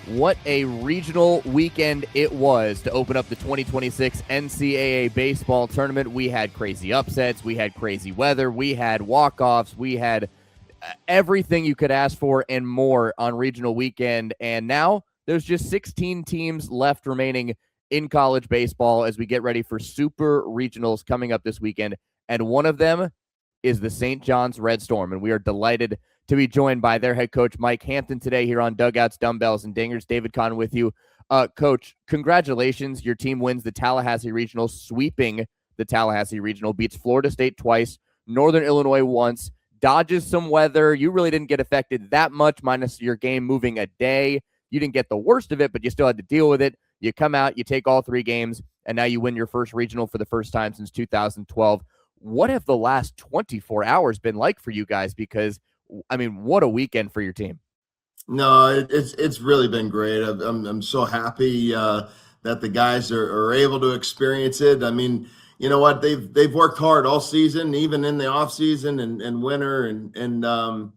What a regional weekend it was to open up the 2026 NCAA baseball tournament. We had crazy upsets. We had crazy weather. We had walk-offs. We had everything you could ask for and more on regional weekend. And now there's just 16 teams left remaining in college baseball as we get ready for super regionals coming up this weekend. And one of them is the St. John's Red Storm. And we are delighted to be joined by their head coach, Mike Hampton, today here on Dugouts, Dumbbells, and Dingers. David Kahn with you. Coach, congratulations. Your team wins the Tallahassee Regional, sweeping the Tallahassee Regional, beats Florida State twice, Northern Illinois once, dodges some weather. You really didn't get affected that much, minus your game moving a day. You didn't get the worst of it, but you still had to deal with it. You come out, you take all 3 games, and now you win your first regional for the first time since 2012. What have the last 24 hours been like for you guys? Because I mean, what a weekend for your team. No, it's really been great. I'm so happy that the guys are able to experience it. I mean, you know what? They've worked hard all season, even in the off season and winter, and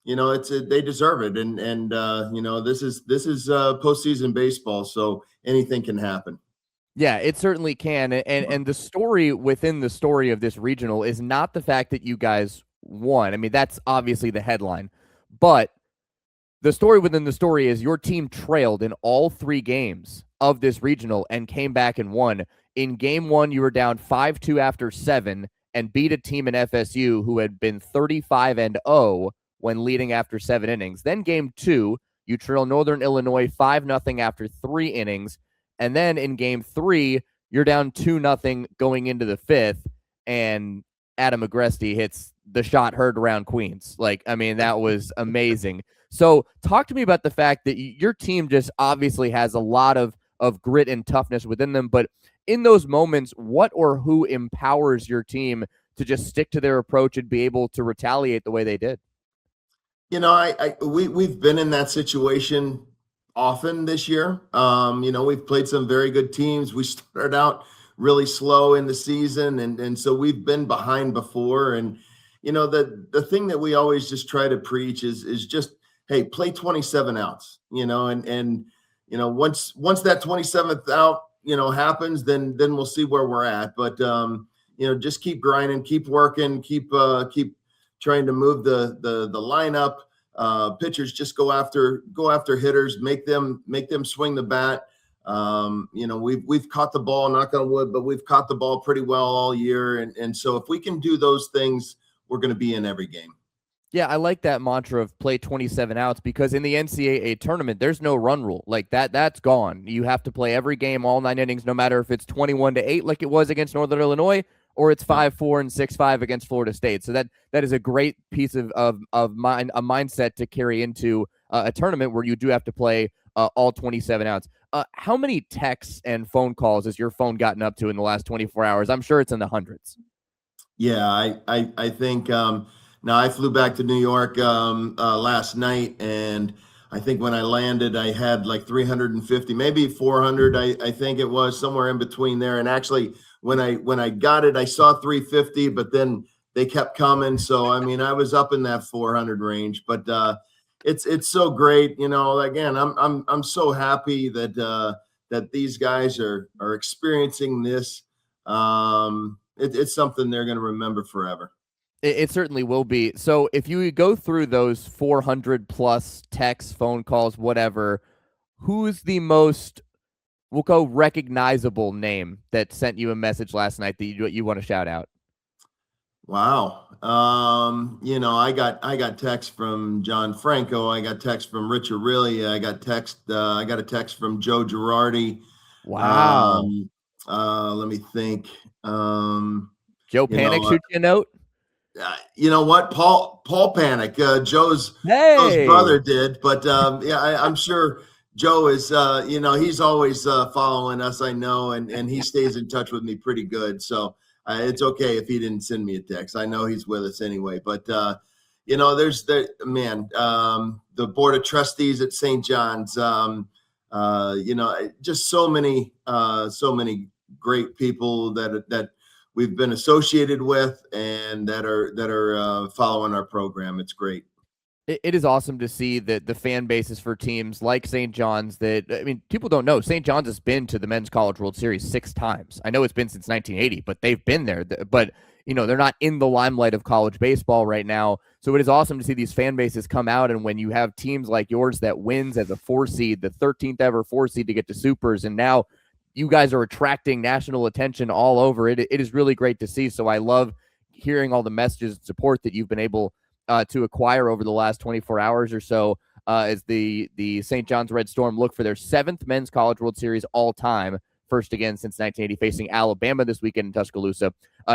you know, they deserve it. And you know, this is postseason baseball, so anything can happen. Yeah, it certainly can. And the story within the story of this regional is not the fact that you guys won. I mean, that's obviously the headline. But the story within the story is your team trailed in all 3 games of this regional and came back and won. In game 1, you were down 5-2 after 7 and beat a team in FSU who had been 35-0 when leading after 7 innings. Then game 2, you trail Northern Illinois 5-0 after 3 innings. And then in game 3, you're down 2-0 going into the 5th, and Adam Agresti hits the shot heard around Queens. Like, I mean, that was amazing. So talk to me about the fact that your team just obviously has a lot of grit and toughness within them. But in those moments, what or who empowers your team to just stick to their approach and be able to retaliate the way they did? You know, we've been in that situation often this year. You know, we've played some very good teams. We started out really slow in the season, and so we've been behind before. And you know, the thing that we always just try to preach is just, hey, play 27 outs. You know, and you know, once that 27th out, you know, happens, then we'll see where we're at. But you know, just keep grinding, keep working, keep trying to move the lineup. Pitchers just go after hitters, make them swing the bat. You know, we've caught the ball, knock on wood, but we've caught the ball pretty well all year. And so if we can do those things, we're going to be in every game. Yeah, I like that mantra of play 27 outs, because in the NCAA tournament, there's no run rule. Like that's gone. You have to play every game, all 9 innings, no matter if it's 21-8 like it was against Northern Illinois, or it's 5-4 and 6-5 against Florida State. So that is a great piece of a mindset to carry into a tournament where you do have to play all 27 outs. How many texts and phone calls has your phone gotten up to in the last 24 hours? I'm sure it's in the hundreds. Yeah, I think now I flew back to New York last night, and I think when I landed, I had like 350, maybe 400. I think it was somewhere in between there. And actually, when I got it, I saw 350, but then they kept coming. So I mean, I was up in that 400 range. But it's so great, you know. Again, I'm so happy that that these guys are experiencing this. It's something they're going to remember forever. It certainly will be. So if you go through those 400 plus texts, phone calls, whatever, who's the most, we'll go recognizable name that sent you a message last night that you want to shout out? Wow. You know, I got text from John Franco. I got text from Rich Aureli. I got a text from Joe Girardi. Wow. Let me think. Joe Panic shoot you a note? You know what, Paul Panic, Joe's brother did, but yeah, I'm sure Joe is. You know, he's always following us. I know, and he stays in touch with me pretty good. So it's okay if he didn't send me a text. I know he's with us anyway. But you know, there's the board of trustees at St. John's. You know, just so many great people that we've been associated with and that are following our program. It's great. It is awesome to see that the fan bases for teams like St. John's that, I mean, people don't know. St. John's has been to the Men's College World Series 6 times. I know it's been since 1980, but they've been there. But, they're not in the limelight of college baseball right now. So it is awesome to see these fan bases come out. And when you have teams like yours that wins as a 4 seed, the 13th ever 4 seed to get to Supers, and now you guys are attracting national attention all over it. It is really great to see. So I love hearing all the messages and support that you've been able to acquire over the last 24 hours or so as the St. John's Red Storm look for their 7th Men's College World Series all time, first again since 1980, facing Alabama this weekend in Tuscaloosa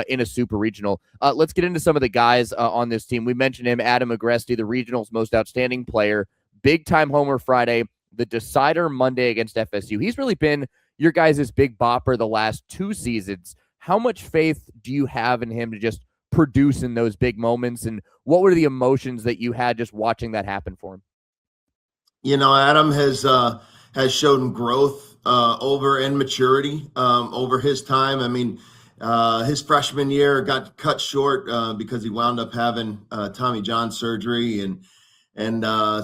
in a super regional. Let's get into some of the guys on this team. We mentioned him, Adam Agresti, the regional's most outstanding player, big-time homer Friday, the decider Monday against FSU. He's really been your guys' big bopper the last 2 seasons. How much faith do you have in him to just produce in those big moments, and what were the emotions that you had just watching that happen for him? Adam has shown growth and maturity over his time. I mean, his freshman year got cut short because he wound up having Tommy John surgery, and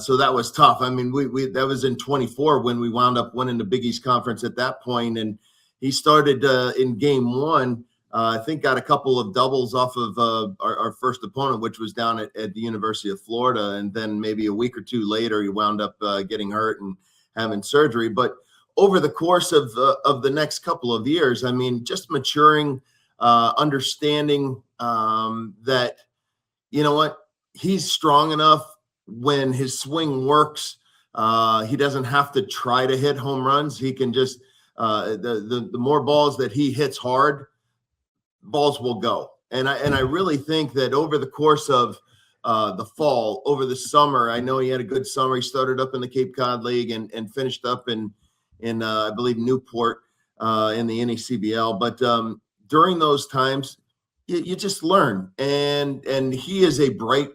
so that was tough. I mean, we that was in 24 when we wound up winning the Big East Conference at that point, and he started in game 1. I think got a couple of doubles off of our first opponent, which was down at the University of Florida. And then maybe a week or 2 later, he wound up getting hurt and having surgery. But over the course of the next couple of years, I mean, just maturing, understanding that, he's strong enough when his swing works. He doesn't have to try to hit home runs. He can just the more balls that he hits hard, balls will go. And I really think that over the course of the fall, over the summer, I know he had a good summer. He started up in the Cape Cod League and finished up in I believe Newport in the NECBL. But during those times, you just learn. And he is a bright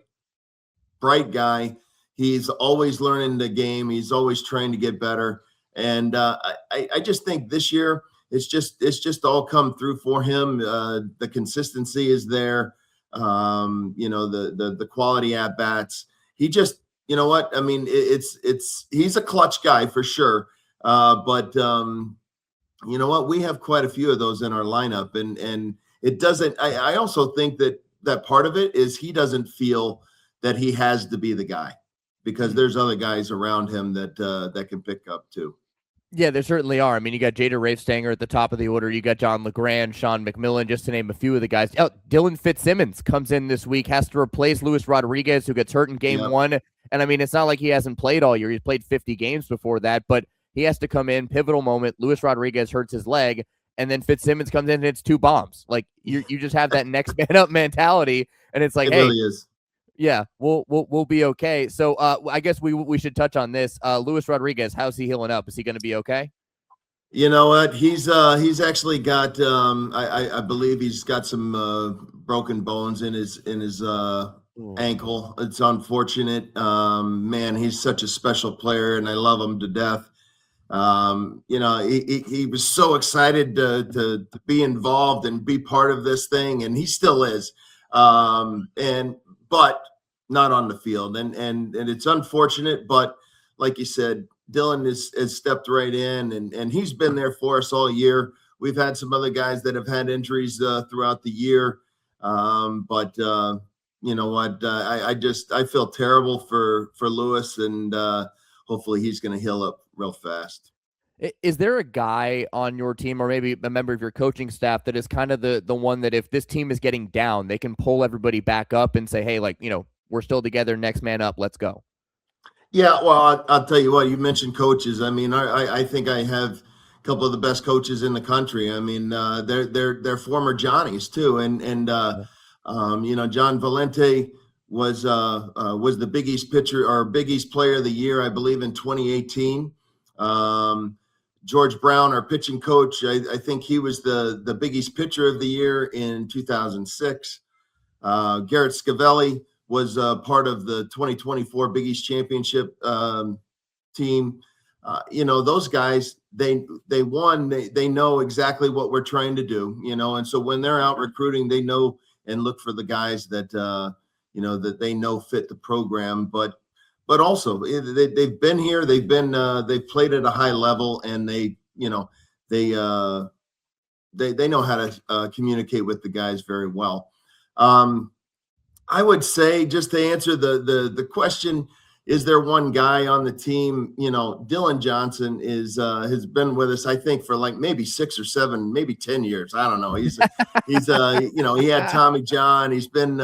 guy. He's always learning the game. He's always trying to get better. And I just think this year, it's just all come through for him. The consistency is there. The quality at bats. He just, you know what? I mean, he's a clutch guy for sure. But you know what? We have quite a few of those in our lineup, and it doesn't. I also think that part of it is he doesn't feel that he has to be the guy, because there's other guys around him that can pick up too. Yeah, there certainly are. I mean, you got Jada Rafe-Stanger at the top of the order. You got John LeGrand, Sean McMillan, just to name a few of the guys. Oh, Dylan Fitzsimmons comes in this week, has to replace Luis Rodriguez, who gets hurt in game 1. And I mean, it's not like he hasn't played all year. He's played 50 games before that, but he has to come in, pivotal moment. Luis Rodriguez hurts his leg, and then Fitzsimmons comes in and hits 2 bombs. Like, you just have that next man up mentality, and it's like, it hey, really is. Yeah, we'll be okay. So I guess we should touch on this. Luis Rodriguez, how's he healing up? Is he going to be okay? You know what? He's actually got I believe he's got some broken bones in his ankle. It's unfortunate. Man, he's such a special player, and I love him to death. He was so excited to be involved and be part of this thing, and he still is. But not on the field, and it's unfortunate. But like you said, Dylan has stepped right in, and he's been there for us all year. We've had some other guys that have had injuries throughout the year, but you know what? I feel terrible for Lewis, and hopefully he's going to heal up real fast. Is there a guy on your team, or maybe a member of your coaching staff, that is kind of the one that if this team is getting down, they can pull everybody back up and say, hey, we're still together, next man up, let's go? Yeah, well, I'll tell you what, you mentioned coaches. I mean, I think I have a couple of the best coaches in the country. I mean, they're former Johnnies too. And John Valente was the Big East pitcher or Big East player of the year, I believe, in 2018. George Brown, our pitching coach, I think he was the Big East pitcher of the year in 2006. Garrett Scavelli was part of the 2024 Big East Championship team. Those guys, they won. They know exactly what we're trying to do, and so when they're out recruiting, they know and look for the guys that, that they know fit the program. But but also they've been here, they've played at a high level, and they know how to communicate with the guys very well. I would say, just to answer the question, is there one guy on the team? Dylan Johnson has been with us, I think, for like maybe 6 or 7, maybe 10 years. I don't know. He's he had Tommy John. He's been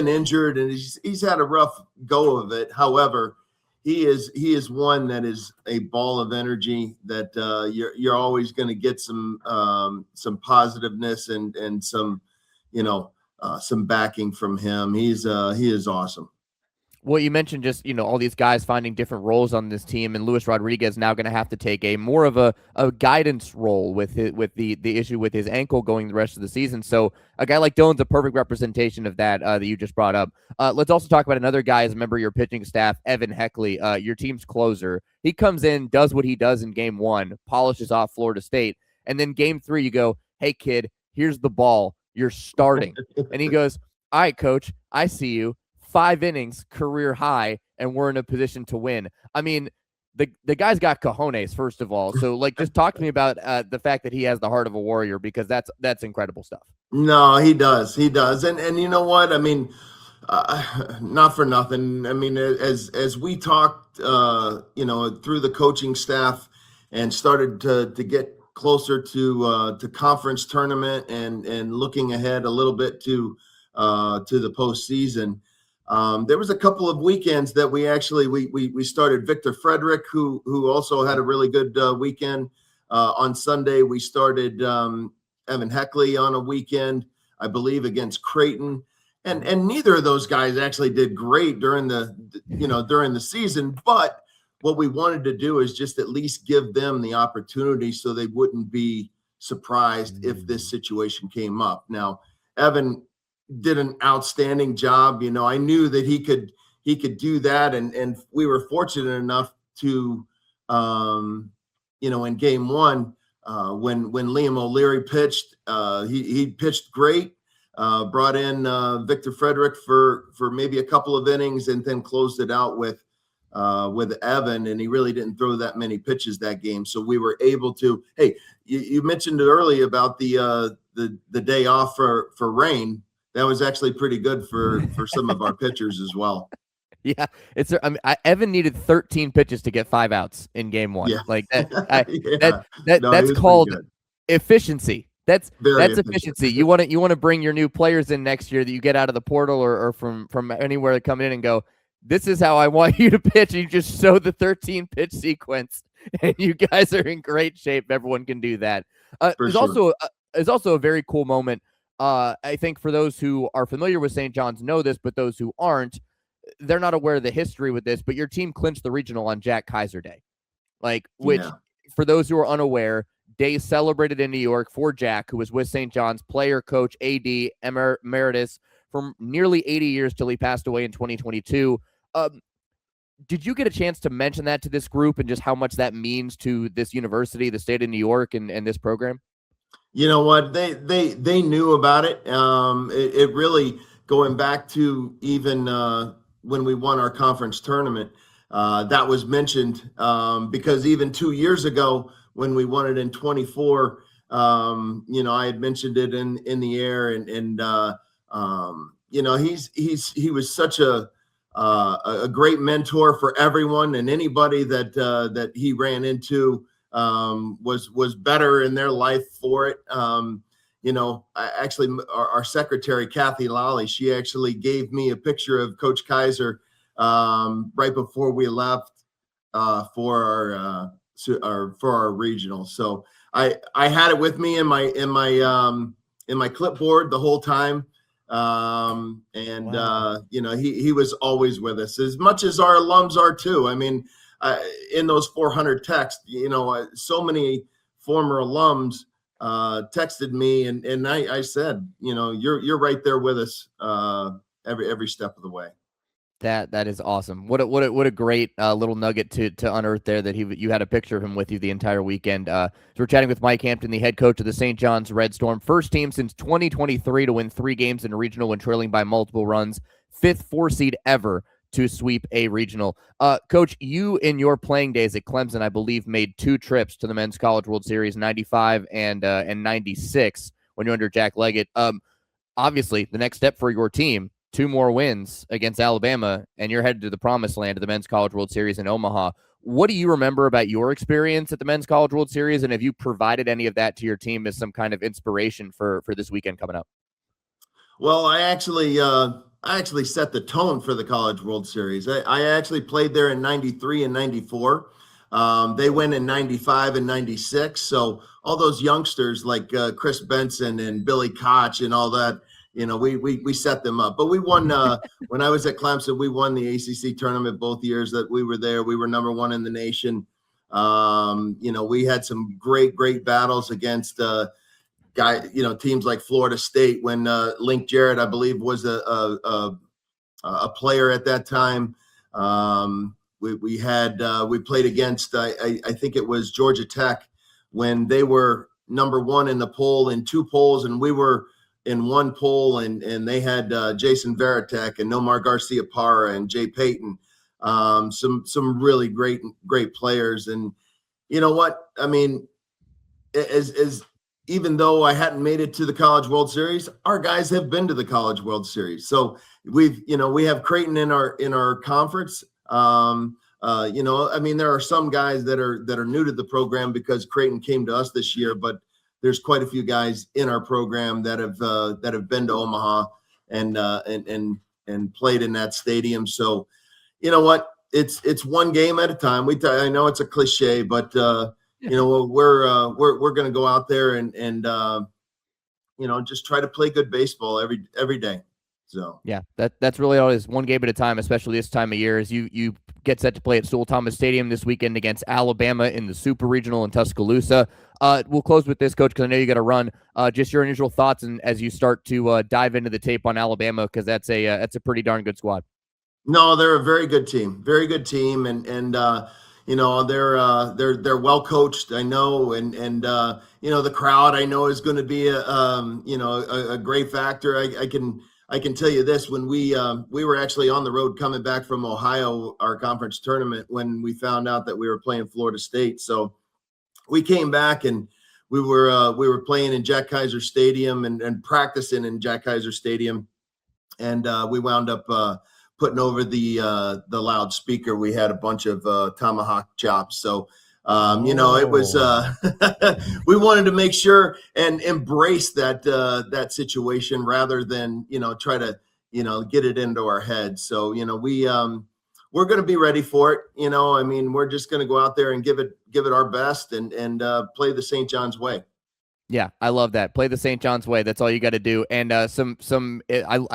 injured, and he's had a rough go of it. However, he is one that is a ball of energy that you're always going to get some positiveness and some some backing from him. He is awesome. Well, you mentioned just, all these guys finding different roles on this team, and Luis Rodriguez now going to have to take a more of a guidance role with the issue with his ankle going the rest of the season. So a guy like Dylan's a perfect representation of that you just brought up. Let's also talk about another guy as a member of your pitching staff, Evan Heckley, your team's closer. He comes in, does what he does in game 1, polishes off Florida State, and then game 3 you go, "Hey kid, here's the ball. You're starting." And he goes, "All right, coach, I see you. 5 innings, career high, and we're in a position to win." I mean, the guy's got cojones, first of all. So, just talk to me about the fact that he has the heart of a warrior, because that's incredible stuff. No, he does. And you know what? I mean, not for nothing. I mean, as we talked, through the coaching staff and started to get closer to conference tournament and looking ahead a little bit to the postseason. There was a couple of weekends that we actually we started Victor Frederick, who also had a really good weekend. On Sunday, we started Evan Heckley on a weekend, I believe, against Creighton, and neither of those guys actually did great during the season. But what we wanted to do is just at least give them the opportunity so they wouldn't be surprised if this situation came up. Now, Evan did an outstanding job. I knew that he could do that, and we were fortunate enough to in game 1 when Liam O'Leary pitched, he pitched great, brought in Victor Frederick for maybe a couple of innings, and then closed it out with Evan, and he really didn't throw that many pitches that game. So we were able to, hey, you mentioned it earlier about the day off for rain. That was actually pretty good for some of our pitchers as well. Yeah, Evan needed 13 pitches to get 5 outs in game 1. Yeah. Like that. That's called efficiency. That's efficiency. You want to bring your new players in next year that you get out of the portal or from anywhere that come in and go, "This is how I want you to pitch." And you just show the 13 pitch sequence, and you guys are in great shape. Everyone can do that. There's also a very cool moment. I think for those who are familiar with St. John's know this, but those who aren't, they're not aware of the history with this, but your team clinched the regional on Jack Kaiser Day. For those who are unaware, Day celebrated in New York for Jack, who was with St. John's, player, coach, AD, emeritus for nearly 80 years till he passed away in 2022. Did you get a chance to mention that to this group and just how much that means to this university, the state of New York, and this program? You know what? They knew about it. It really, going back to even when we won our conference tournament, that was mentioned because even 2 years ago when we won it in 24, I had mentioned it in the air, and he was such a great mentor for everyone, and anybody that he ran into was better in their life for it. Our secretary, Kathy Lally, she actually gave me a picture of Coach Kaiser right before we left for our regional. So I had it with me in my clipboard the whole time. Wow. He was always with us, as much as our alums are too. I mean, in those 400 texts, so many former alums texted me, and I said, you're right there with us every step of the way. That is awesome. What a great little nugget to unearth there, that you had a picture of him with you the entire weekend. So we're chatting with Mike Hampton, the head coach of the St. John's Red Storm, first team since 2023 to win 3 games in a regional when trailing by multiple runs, 5th 4 seed ever to sweep a regional. Coach, you in your playing days at Clemson, I believe, made 2 trips to the Men's College World Series, 95 and 96 when you're under Jack Leggett. Obviously, the next step for your team, 2 more wins against Alabama, and you're headed to the promised land of the Men's College World Series in Omaha. What do you remember about your experience at the Men's College World Series, and have you provided any of that to your team as some kind of inspiration for this weekend coming up? Well, I actually set the tone for the College World Series. I actually played there in 93 and 94. They went in 95 and 96. So all those youngsters like Chris Benson and Billy Koch and all that, we set them up. But we won when I was at Clemson. We won the ACC tournament both years that we were there. We were number 1 in the nation. We had some great battles against teams like Florida State when Link Jarrett, I believe, was a player at that time. We played against I think it was Georgia Tech when they were number 1 in the poll in 2 polls, and we were in 1 poll, and they had Jason Veritek and Nomar Garcia Parra and Jay Payton, some really great players. And you know what? I mean, as even though I hadn't made it to the College World Series, our guys have been to the College World Series. So we have Creighton in our conference. There are some guys that are new to the program because Creighton came to us this year, but there's quite a few guys in our program that have been to Omaha and played in that stadium. So, you know what? It's one game at a time. I know it's a cliche, but we're going to go out there and just try to play good baseball every day. So yeah, that's really all it is. One game at a time, especially this time of year. As you get set to play at Sewell Thomas Stadium this weekend against Alabama in the Super Regional in Tuscaloosa. We'll close with this, Coach, because I know you got to run. Just your initial thoughts and as you start to dive into the tape on Alabama, because that's a pretty darn good squad. No, they're a very good team, and they're well coached, I know, and the crowd I know is going to be a great factor. I can tell you this: when we were actually on the road coming back from Ohio, our conference tournament, when we found out that we were playing Florida State, so we came back and we were playing in Jack Kaiser Stadium and practicing in Jack Kaiser Stadium, and we wound up putting over the loudspeaker. We had a bunch of tomahawk chops. So, it was, we wanted to make sure and embrace that situation rather than, try to, get it into our heads. So, we're going to be ready for it. We're just going to go out there and give it our best and play the St. John's way. Yeah, I love that. Play the St. John's way. That's all you got to do. And I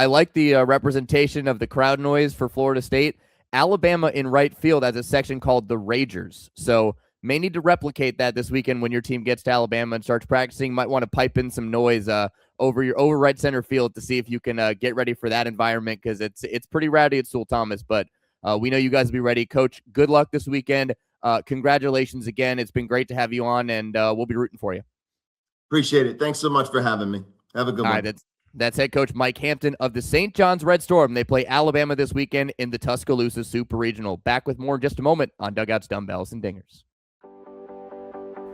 like the representation of the crowd noise for Florida State. Alabama in right field has a section called the Ragers. So may need to replicate that this weekend when your team gets to Alabama and starts practicing. Might want to pipe in some noise over right center field to see if you can get ready for that environment, because it's pretty rowdy at Sewell Thomas. But we know you guys will be ready. Coach, good luck this weekend. Congratulations again. It's been great to have you on, and we'll be rooting for you. Appreciate it. Thanks so much for having me. Have a good one. All right, that's head coach Mike Hampton of the St. John's Red Storm. They play Alabama this weekend in the Tuscaloosa Super Regional. Back with more in just a moment on Dugouts, Dumbbells, and Dingers.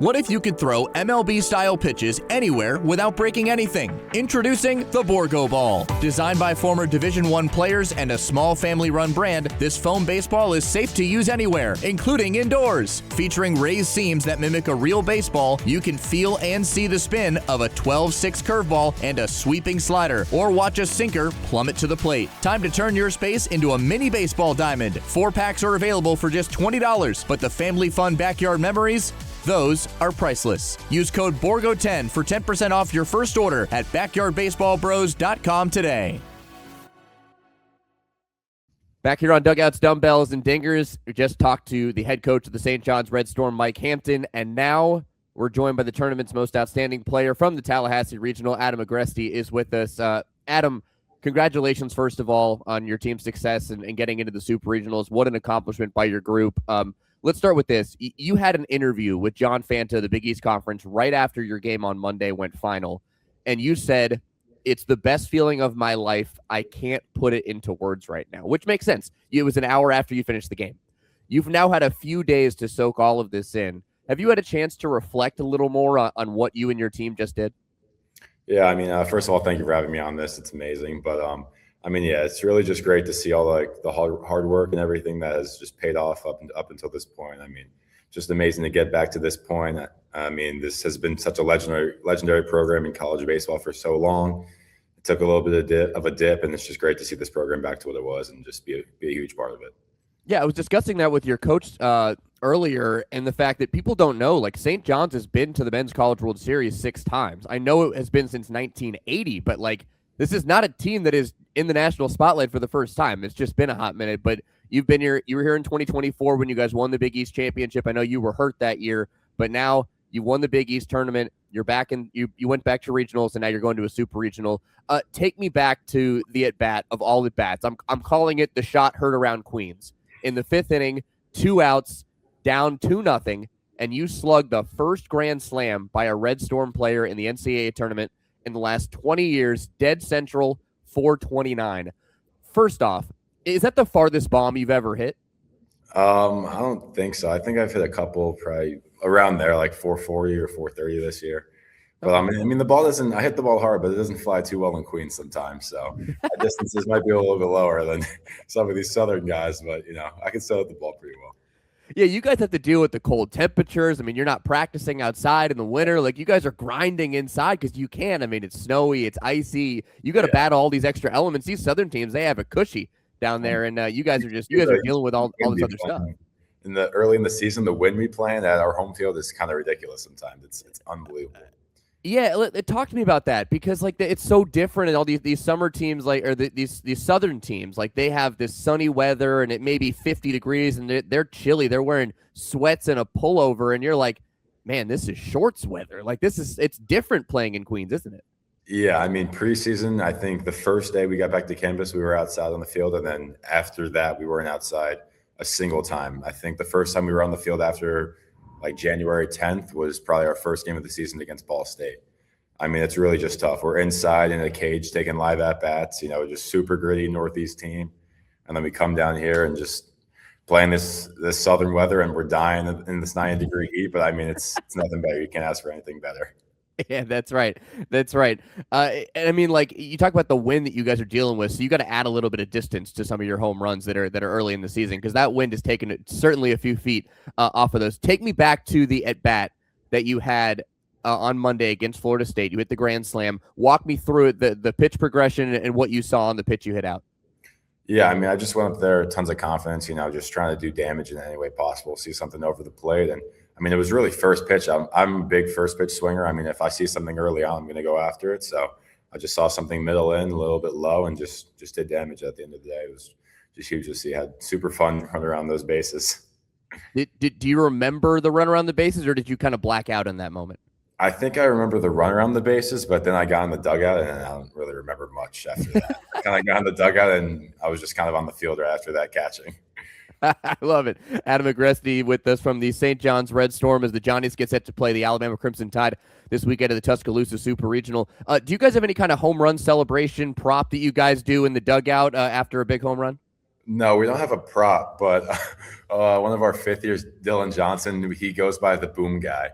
What if you could throw MLB-style pitches anywhere without breaking anything? Introducing the Borgoball. Designed by former Division I players and a small family-run brand, this foam baseball is safe to use anywhere, including indoors. Featuring raised seams that mimic a real baseball, you can feel and see the spin of a 12-6 curveball and a sweeping slider, or watch a sinker plummet to the plate. Time to turn your space into a mini baseball diamond. 4-packs are available for just $20, but the family fun backyard memories, those are priceless. Use code BORGO10 for 10% off your first order at backyardbaseballbros.com today. Back here on Dugouts, Dumbbells, and Dingers, we just talked to the head coach of the St. John's Red Storm, Mike Hampton, and now we're joined by the tournament's most outstanding player from the Tallahassee Regional. Adam Agresti is with us. Adam, congratulations, first of all, on your team's success and getting into the Super Regionals. What an accomplishment by your group. Let's start with this. You had an interview with John Fanta, the Big East Conference, right after your game on Monday went final, and you said it's the best feeling of my life. I can't put it into words right now, which makes sense. It was an hour after you finished the game. You've now had a few days to soak all of this in. Have you had a chance to reflect a little more on what you and your team just did? Yeah, I mean, first of all, thank you for having me on this. It's amazing. But I mean, yeah, it's really just great to see all the hard work and everything that has just paid off up until this point. I mean, just amazing to get back to this point. I mean, this has been such a legendary program in college baseball for so long. It took a little bit of a dip, and it's just great to see this program back to what it was and just be a huge part of it. Yeah, I was discussing that with your coach earlier, and the fact that people don't know, like St. John's has been to the Men's College World Series 6 times. I know it has been since 1980, but like this is not a team that is in the national spotlight for the first time. It's just been a hot minute, but you've been here. You were here in 2024 when you guys won the Big East Championship. I know you were hurt that year, but now you won the Big East tournament. You're back in. You went back to regionals, and now you're going to a super regional. Take me back to the at bat of all at bats. I'm calling it the shot heard around Queens. In the 5th inning, 2 outs, down 2-0, and you slugged the first grand slam by a Red Storm player in the NCAA tournament in the last 20 years, dead central, 429. First off, is that the farthest bomb you've ever hit? I don't think so. I think I've hit a couple probably around there, like 440 or 430 this year. But I mean, the ball doesn't. I hit the ball hard, but it doesn't fly too well in Queens sometimes. So distances might be a little bit lower than some of these southern guys. But I can still hit the ball pretty well. Yeah, you guys have to deal with the cold temperatures. I mean, you're not practicing outside in the winter. Like you guys are grinding inside because you can. I mean, it's snowy, it's icy. You got to battle all these extra elements. These southern teams, they have a cushy down there, and you guys are dealing with all this other stuff. Early in the season, the wind we play at our home field is kind of ridiculous sometimes. It's unbelievable. Yeah, talk to me about that because like it's so different in all these summer teams, like or these southern teams, like they have this sunny weather and it may be 50 degrees and they're chilly. They're wearing sweats and a pullover, and you're like, man, this is shorts weather. Like it's different playing in Queens, isn't it? Yeah, I mean preseason, I think the first day we got back to campus, we were outside on the field, and then after that, we weren't outside a single time. I think the first time we were on the field after like January 10th was probably our first game of the season against Ball State. I mean, it's really just tough. We're inside in a cage taking live at-bats, just super gritty Northeast team. And then we come down here and just playing this southern weather, and we're dying in this 90-degree heat. But, I mean, it's nothing better. You can't ask for anything better. Yeah, that's right. That's right. And I mean, like you talk about the wind that you guys are dealing with, so you got to add a little bit of distance to some of your home runs that are early in the season because that wind has taken certainly a few feet off of those. Take me back to the at bat that you had on Monday against Florida State. You hit the grand slam. Walk me through it, the pitch progression and what you saw on the pitch you hit out. Yeah, I mean, I just went up there, tons of confidence, just trying to do damage in any way possible, see something over the plate, and I mean, it was really first pitch. I'm a big first pitch swinger. I mean, if I see something early on, I'm going to go after it. So I just saw something middle in, a little bit low, and just did damage at the end of the day. It was just huge to see. I had super fun running around those bases. Do you remember the run around the bases, or did you kind of black out in that moment? I think I remember the run around the bases, but then I got in the dugout, and I don't really remember much after that. I kind of got in the dugout, and I was just kind of on the field right after that catching. I love it. Adam Agresti with us from the St. John's Red Storm as the Johnnies get set to play the Alabama Crimson Tide this weekend at the Tuscaloosa Super Regional. Do you guys have any kind of home run celebration prop that you guys do in the dugout after a big home run? No, we don't have a prop, but one of our fifth years, Dylan Johnson, he goes by the boom guy.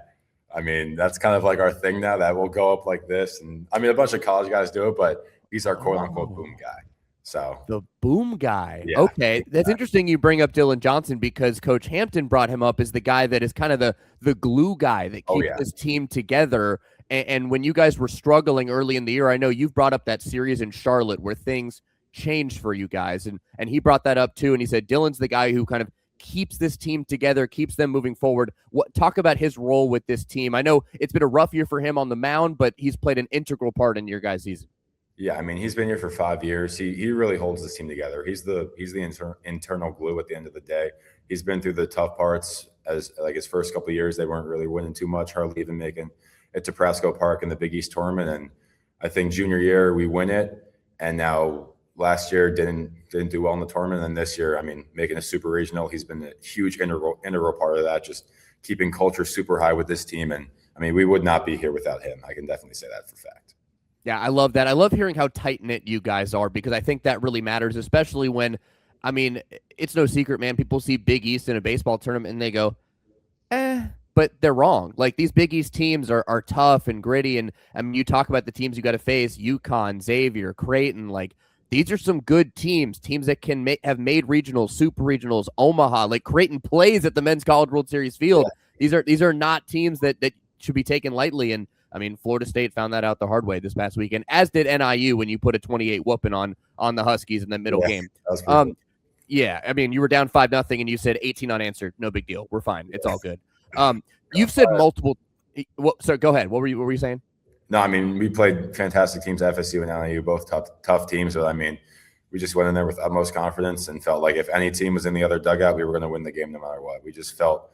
I mean, that's kind of like our thing now that we'll go up like this. And I mean, a bunch of college guys do it, but he's our quote unquote boom guy. So the boom guy. Yeah, okay. That's interesting you bring up Dylan Johnson because Coach Hampton brought him up as the guy that is kind of the glue guy that keeps this team together. And when you guys were struggling early in the year, I know you've brought up that series in Charlotte where things changed for you guys. And he brought that up too. And he said, Dylan's the guy who kind of keeps this team together, keeps them moving forward. Talk about his role with this team. I know it's been a rough year for him on the mound, but he's played an integral part in your guys' season. Yeah, I mean, he's been here for 5 years. He really holds this team together. He's the internal glue at the end of the day. He's been through the tough parts as like his first couple of years. They weren't really winning too much, hardly even making it to Prasco Park in the Big East tournament. And I think junior year we win it, and now last year didn't do well in the tournament. And this year, I mean, making a super regional, he's been a huge integral part of that. Just keeping culture super high with this team. And I mean, we would not be here without him. I can definitely say that for a fact. Yeah, I love that. I love hearing how tight-knit you guys are because I think that really matters, especially when, I mean, it's no secret, man. People see Big East in a baseball tournament and they go, but they're wrong. Like, these Big East teams are tough and gritty, and I mean, you talk about the teams you got to face, UConn, Xavier, Creighton, like, these are some good teams that can have made regionals, super regionals, Omaha. Like, Creighton plays at the Men's College World Series field. Yeah. These are not teams that should be taken lightly, and I mean, Florida State found that out the hard way this past weekend, as did NIU when you put a 28 whooping on the Huskies in the middle game. Yeah, I mean, you were down 5-0 and you said 18 unanswered. No big deal. We're fine. It's all good. You've said multiple. So go ahead. What were you saying? No, I mean, we played fantastic teams, FSU and NIU, both tough teams. But I mean, we just went in there with utmost confidence and felt like if any team was in the other dugout, we were going to win the game no matter what. We just felt.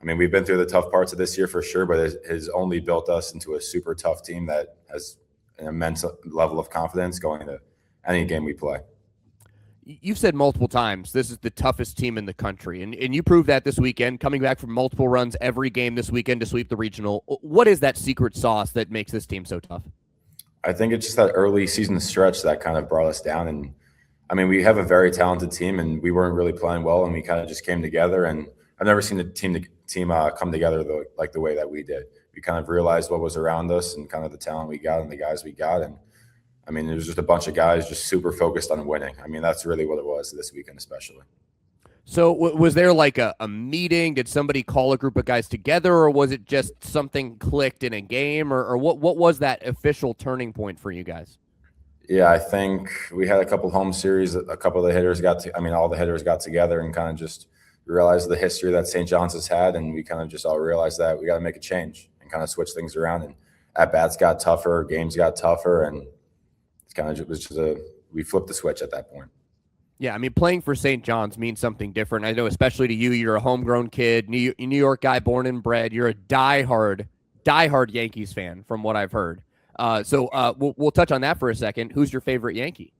I mean, we've been through the tough parts of this year for sure, but it has only built us into a super tough team that has an immense level of confidence going into any game we play. You've said multiple times this is the toughest team in the country, and you proved that this weekend, coming back from multiple runs every game this weekend to sweep the regional. What is that secret sauce that makes this team so tough? I think it's just that early season stretch that kind of brought us down. And, I mean, we have a very talented team, and we weren't really playing well, and we kind of just came together. And I've never seen a team come together the way that we did. We kind of realized what was around us and kind of the talent we got and the guys we got. And I mean, it was just a bunch of guys just super focused on winning. I mean, that's really what it was this weekend, especially. So was there like a meeting? Did somebody call a group of guys together, or was it just something clicked in a game, or what was that official turning point for you guys? Yeah, I think we had a couple home series. A couple of the hitters all the hitters got together and kind of just realized the history that St. John's has had, and we kind of just all realized that we got to make a change and kind of switch things around. And at-bats got tougher, games got tougher, and it's kind of we flipped the switch at that point. Yeah, I mean, playing for St. John's means something different. I know, especially to you, you're a homegrown kid, New York guy, born and bred. You're a diehard Yankees fan, from what I've heard. So we'll touch on that for a second. Who's your favorite Yankee?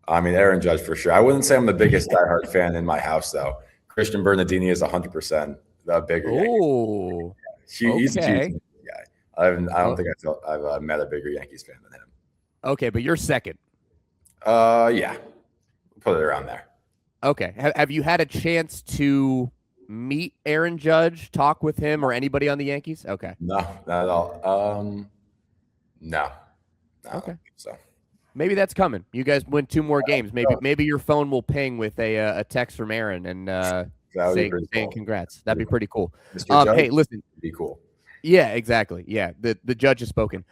I mean, Aaron Judge for sure. I wouldn't say I'm the biggest diehard fan in my house, though. Christian Bernardini is 100% the bigger Yankee. Oh, he's a huge guy. I don't think I've met a bigger Yankees fan than him. Okay, but you're second. Yeah, put it around there. Okay. Have you had a chance to meet Aaron Judge, talk with him, or anybody on the Yankees? Okay. No, not at all. No. Okay. So maybe that's coming. You guys win 2 more games. Maybe your phone will ping with a text from Aaron and saying congrats. That'd be pretty cool. Hey, listen. Be cool. Yeah, exactly. Yeah, the judge has spoken.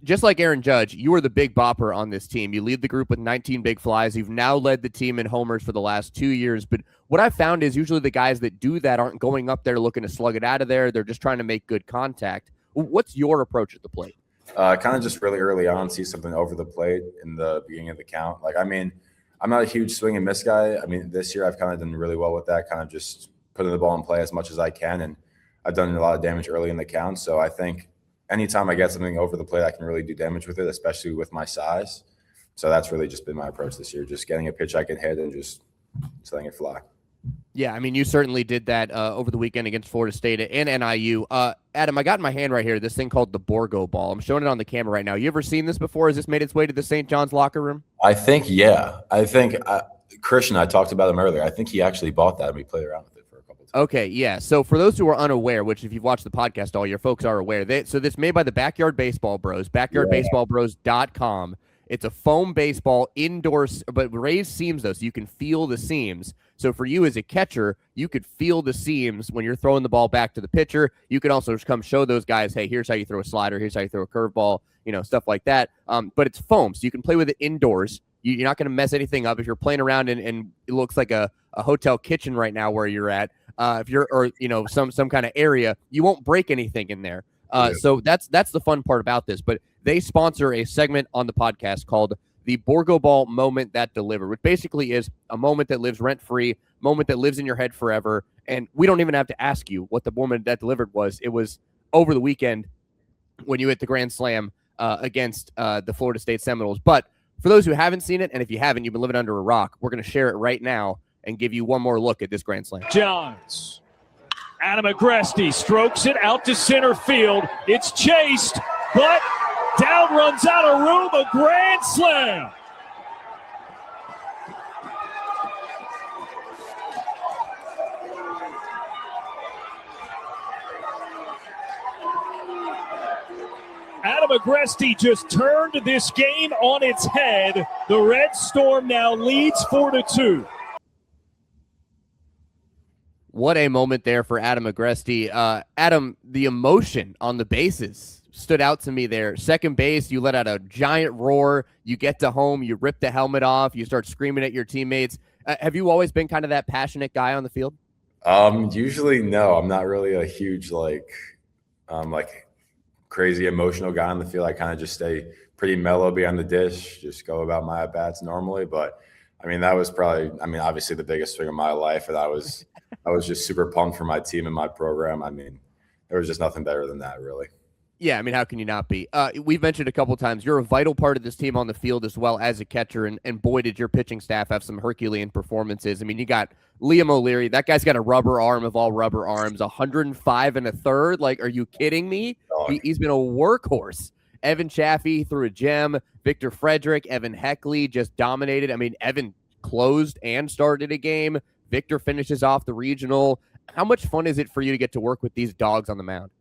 Just like Aaron Judge, you are the big bopper on this team. You lead the group with 19 big flies. You've now led the team in homers for the last 2 years. But what I've found is usually the guys that do that aren't going up there looking to slug it out of there. They're just trying to make good contact. What's your approach at the plate? Kind of just really early on, see something over the plate in the beginning of the count. Like, I mean, I'm not a huge swing and miss guy. I mean, this year I've kind of done really well with that, kind of just putting the ball in play as much as I can. And I've done a lot of damage early in the count. So I think anytime I get something over the plate, I can really do damage with it, especially with my size. So that's really just been my approach this year, just getting a pitch I can hit and just letting it fly. Yeah, I mean, you certainly did that over the weekend against Florida State and NIU. Adam, I got in my hand right here this thing called the Borgoball. I'm showing it on the camera right now. You ever seen this before? Has this made its way to the St. John's locker room? I think, yeah. Christian, I talked about him earlier. I think he actually bought that and we played around with it for a couple of times. Okay, yeah. So for those who are unaware, which if you've watched the podcast all year, folks are aware. So this made by the Backyard Baseball Bros, backyardbaseballbros.com. It's a foam baseball indoors, but raised seams, though, so you can feel the seams. So for you as a catcher, you could feel the seams when you're throwing the ball back to the pitcher. You can also come show those guys, hey, here's how you throw a slider, here's how you throw a curveball, stuff like that. But it's foam, so you can play with it indoors. You're not going to mess anything up. If you're playing around and it looks like a hotel kitchen right now where you're at, if you're some kind of area, you won't break anything in there. So that's the fun part about this. But they sponsor a segment on the podcast called the Borgoball Moment That Delivered, which basically is a moment that lives rent-free, moment that lives in your head forever. And we don't even have to ask you what the moment that delivered was. It was over the weekend when you hit the grand slam against the Florida State Seminoles. But for those who haven't seen it, and if you haven't, you've been living under a rock, we're going to share it right now and give you one more look at this grand slam. Johns. Adam Agresti strokes it out to center field. It's chased, but Down, runs out of room, a grand slam. Adam Agresti just turned this game on its head. The Red Storm now leads 4-2. What a moment there for Adam Agresti. Adam, the emotion on the bases stood out to me there. Second base, you let out a giant roar. You get to home, you rip the helmet off, you start screaming at your teammates. Have you always been kind of that passionate guy on the field? Usually no. I'm not really a huge like crazy emotional guy on the field. I kind of just stay pretty mellow behind the dish, just go about my at-bats normally. But I mean, that was probably, obviously the biggest thing of my life. And I was just super pumped for my team and my program. I mean, there was just nothing better than that, really. Yeah, I mean, how can you not be? We've mentioned a couple times, you're a vital part of this team on the field as well as a catcher, and boy, did your pitching staff have some Herculean performances. I mean, you got Liam O'Leary. That guy's got a rubber arm of all rubber arms, 105 1/3. Like, are you kidding me? He's been a workhorse. Evan Chaffee threw a gem. Victor Frederick, Evan Heckley just dominated. I mean, Evan closed and started a game. Victor finishes off the regional. How much fun is it for you to get to work with these dogs on the mound?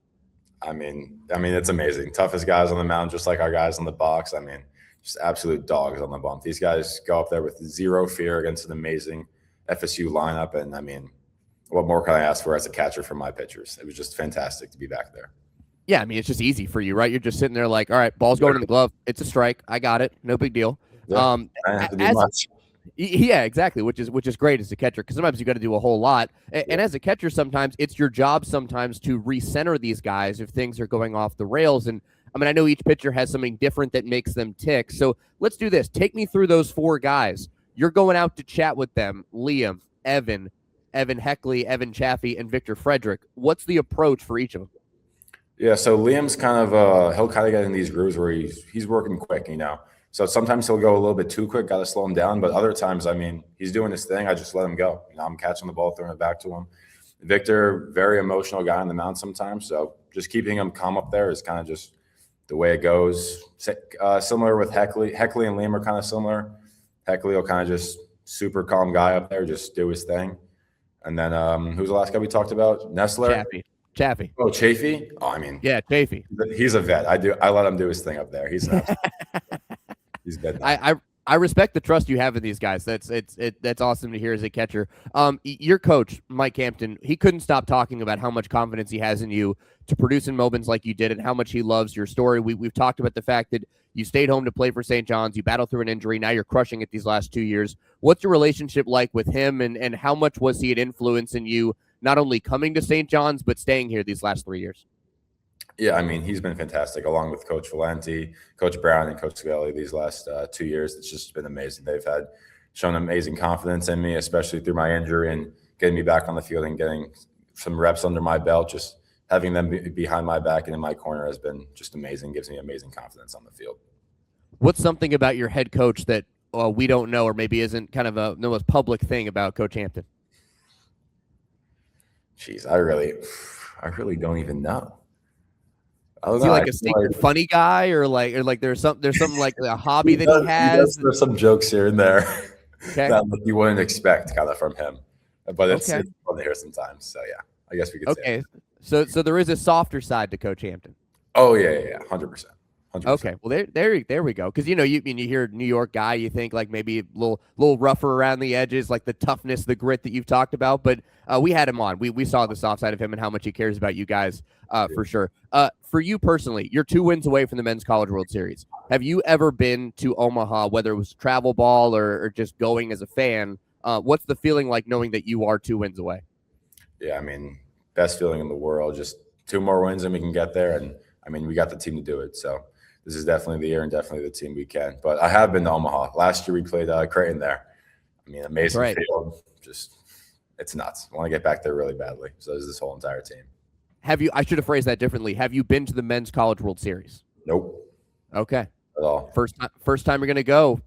I mean, it's amazing. Toughest guys on the mound, just like our guys on the box. I mean, just absolute dogs on the bump. These guys go up there with zero fear against an amazing FSU lineup. And I mean, what more can I ask for as a catcher from my pitchers? It was just fantastic to be back there. Yeah, I mean, it's just easy for you, right? You're just sitting there like, all right, ball's going in the glove. It's a strike. I got it. No big deal. Yeah, I don't have to do much. Yeah, exactly, which is great as a catcher, because sometimes you got to do a whole lot. And as a catcher, sometimes it's your job sometimes to recenter these guys if things are going off the rails. And I mean, I know each pitcher has something different that makes them tick. So let's do this. Take me through those four guys. You're going out to chat with them: Liam, Evan Heckley, Evan Chaffee, and Victor Frederick. What's the approach for each of them? Yeah, so Liam's kind of he'll kind of get in these grooves where he's working quick, So sometimes he'll go a little bit too quick, got to slow him down. But other times, I mean, he's doing his thing. I just let him go. I'm catching the ball, throwing it back to him. Victor, very emotional guy on the mound sometimes. So just keeping him calm up there is kind of just the way it goes. Similar with Heckley. Heckley and Liam are kind of similar. Heckley will kind of just super calm guy up there, just do his thing. And then who's the last guy we talked about? Nestler? Chaffee. Oh, Chaffee? Oh, I mean. Yeah, Chaffee. He's a vet. I let him do his thing up there. He's he's good. I respect the trust you have in these guys. That's awesome to hear as a catcher. Your coach, Mike Hampton, he couldn't stop talking about how much confidence he has in you to produce in moments like you did and how much he loves your story. We've talked about the fact that you stayed home to play for St. John's. You battled through an injury. Now you're crushing it these last 2 years. What's your relationship like with him, and how much was he an influence in you not only coming to St. John's but staying here these last 3 years? Yeah, I mean, he's been fantastic, along with Coach Valenti, Coach Brown, and Coach Scully these last 2 years. It's just been amazing. They've shown amazing confidence in me, especially through my injury and getting me back on the field and getting some reps under my belt. Just having them behind my back and in my corner has been just amazing, gives me amazing confidence on the field. What's something about your head coach that we don't know, or maybe isn't kind of the most public thing about Coach Hampton? Jeez, I really don't even know. Is he like a secret funny guy, or like there's something like a hobby that he has? There's some jokes here and there okay. that you wouldn't expect kind of from him, but it's fun to hear sometimes. So yeah, I guess we could say. Okay, so there is a softer side to Coach Hampton. Oh yeah, 100%. Okay, well there we go. Because you hear New York guy, you think like maybe a little rougher around the edges, like the toughness, the grit that you've talked about. But we had him on. We saw the soft side of him and how much he cares about you guys, for sure. For you personally, you're 2 wins away from the Men's College World Series. Have you ever been to Omaha, whether it was travel ball or just going as a fan? What's the feeling like knowing that you are 2 wins away? Yeah, I mean, best feeling in the world. Just 2 more wins and we can get there. And I mean, we got the team to do it. So this is definitely the year and definitely the team we can. But I have been to Omaha. Last year we played Creighton there. I mean, amazing field. Just, it's nuts. I want to get back there really badly. So is this whole entire team. I should have phrased that differently. Have you been to the Men's College World Series? Nope. Okay. At all. First time you're going to go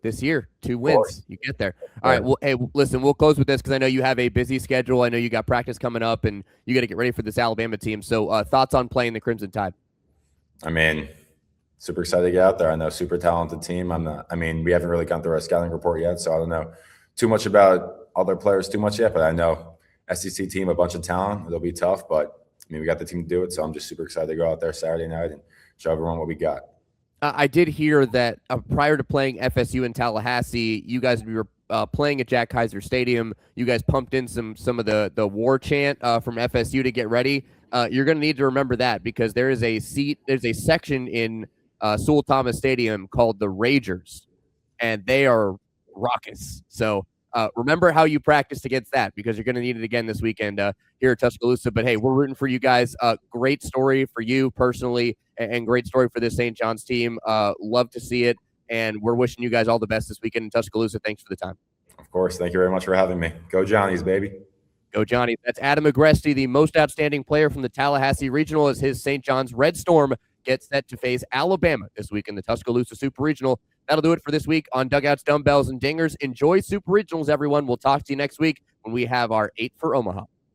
this year. 2 wins. You get there. All right. Well, hey, listen, we'll close with this because I know you have a busy schedule. I know you got practice coming up and you got to get ready for this Alabama team. So thoughts on playing the Crimson Tide? I mean, super excited to get out there. I know super talented team. We haven't really gone through our scouting report yet, so I don't know too much about other players too much yet, but I know SEC team, a bunch of talent. It'll be tough, but we got the team to do it, so I'm just super excited to go out there Saturday night and show everyone what we got. I did hear that prior to playing FSU in Tallahassee, you guys were playing at Jack Kaiser Stadium. You guys pumped in some of the war chant from FSU to get ready. You're going to need to remember that, because there's a section in Sewell Thomas Stadium called the Ragers, and they are raucous. So remember how you practiced against that, because you're going to need it again this weekend here at Tuscaloosa. But hey, we're rooting for you guys. Great story for you personally, and great story for this St. John's team. Love to see it, and we're wishing you guys all the best this weekend in Tuscaloosa. Thanks for the time. Of course. Thank you very much for having me. Go Johnnies, baby. Go Johnny. That's Adam Agresti, the most outstanding player from the Tallahassee Regional, as his St. John's Red Storm gets set to face Alabama this week in the Tuscaloosa Super Regional. That'll do it for this week on Dugouts, Dumbbells, and Dingers. Enjoy Super Regionals, everyone. We'll talk to you next week when we have our 8 for Omaha.